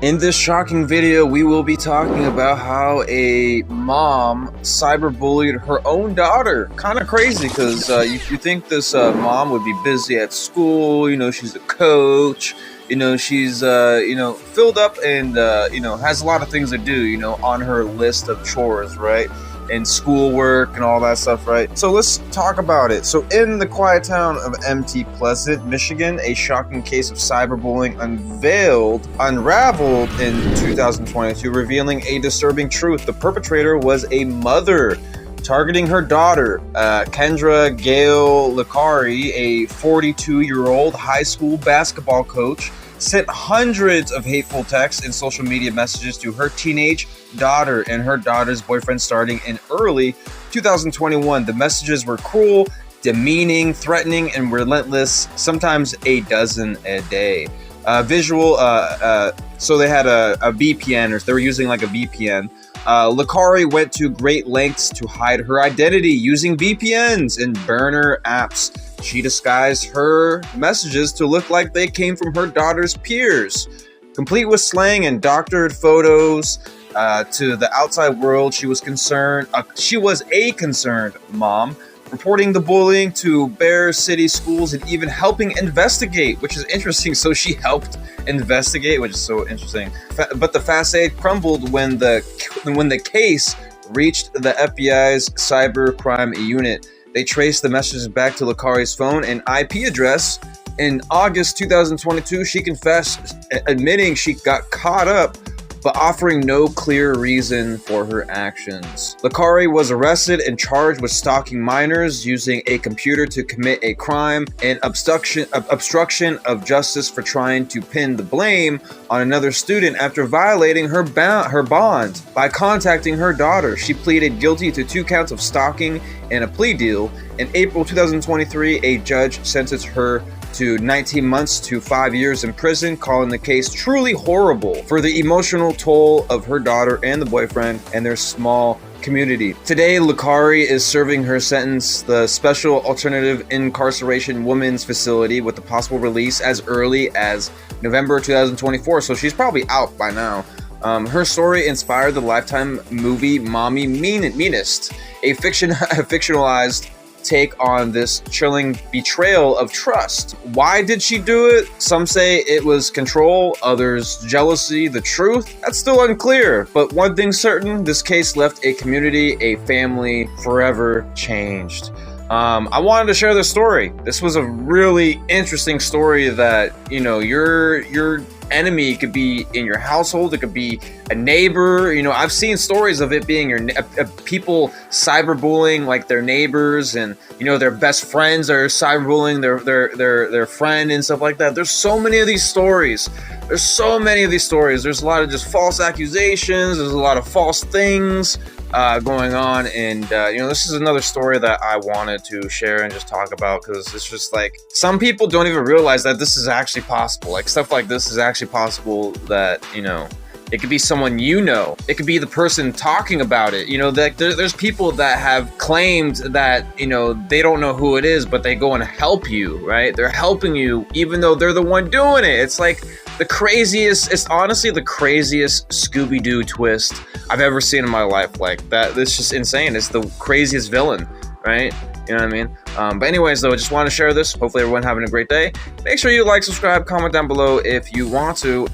In this shocking video, we will be talking about how a mom cyberbullied her own daughter. Kind of crazy, because you think this mom would be busy at school. You know, she's a coach. You know, she's filled up and has a lot of things to do. You know, on her list of chores, right? And schoolwork and all that stuff, right? So let's talk about it. So in the quiet town of MT Pleasant, Michigan, a shocking case of cyberbullying unraveled in 2022, revealing a disturbing truth. The perpetrator was a mother targeting her daughter. Kendra Licari, a 42-year-old high school basketball coach, sent hundreds of hateful texts and social media messages to her teenage daughter and her daughter's boyfriend starting in early 2021. The messages were cruel, demeaning, threatening, and relentless, sometimes a dozen a day. So they had a VPN, or they were using like a VPN. Licari went to great lengths to hide her identity using VPNs and burner apps. She disguised her messages to look like they came from her daughter's peers, complete with slang and doctored photos. To the outside world, she was a concerned mom, reporting the bullying to Bear City schools and even helping investigate, which is interesting. So she helped investigate, which is so interesting. But the facade crumbled when the case reached the FBI's cybercrime unit. They traced the messages back to Licari's phone and IP address. In August 2022, she confessed, admitting she got caught up, but offering no clear reason for her actions. Licari was arrested and charged with stalking minors, using a computer to commit a crime, and obstruction of justice for trying to pin the blame on another student after violating her bond by contacting her daughter. She pleaded guilty to 2 counts of stalking and a plea deal. In April 2023, a judge sentenced her to 19 months to 5 years in prison, calling the case truly horrible for the emotional toll of her daughter and the boyfriend and their small community. Today, Licari is serving her sentence, the Special Alternative Incarceration Women's Facility, with the possible release as early as November 2024. So she's probably out by now. Her story inspired the Lifetime movie Mommy Meanest, a fictionalized take on this chilling betrayal of trust. Why did she do it? Some say it was control, others jealousy. The truth? That's still unclear. But one thing's certain, this case left a community, a family forever changed. I wanted to share this story. This was a really interesting story that, you know, your enemy could be in your household. It could be a neighbor. You know, I've seen stories of it being people cyberbullying like their neighbors, and you know, their best friends are cyberbullying their friend and stuff like that. There's so many of these stories. There's a lot of just false accusations. There's a lot of false things going on, and this is another story that I wanted to share and just talk about, because it's just like, some people don't even realize that this is actually possible. Like, stuff like this is actually possible, that, you know, it could be someone you know. It could be the person talking about it. You know, that there's people that have claimed that, you know, they don't know who it is, but they go and help you, right? They're helping you even though they're the one doing it. It's like it's honestly the craziest Scooby-Doo twist I've ever seen in my life. Like that, it's just insane. It's the craziest villain, right? You know what I mean? But anyways, though, I just want to share this. Hopefully everyone having a great day. Make sure you like, subscribe, comment down below if you want to.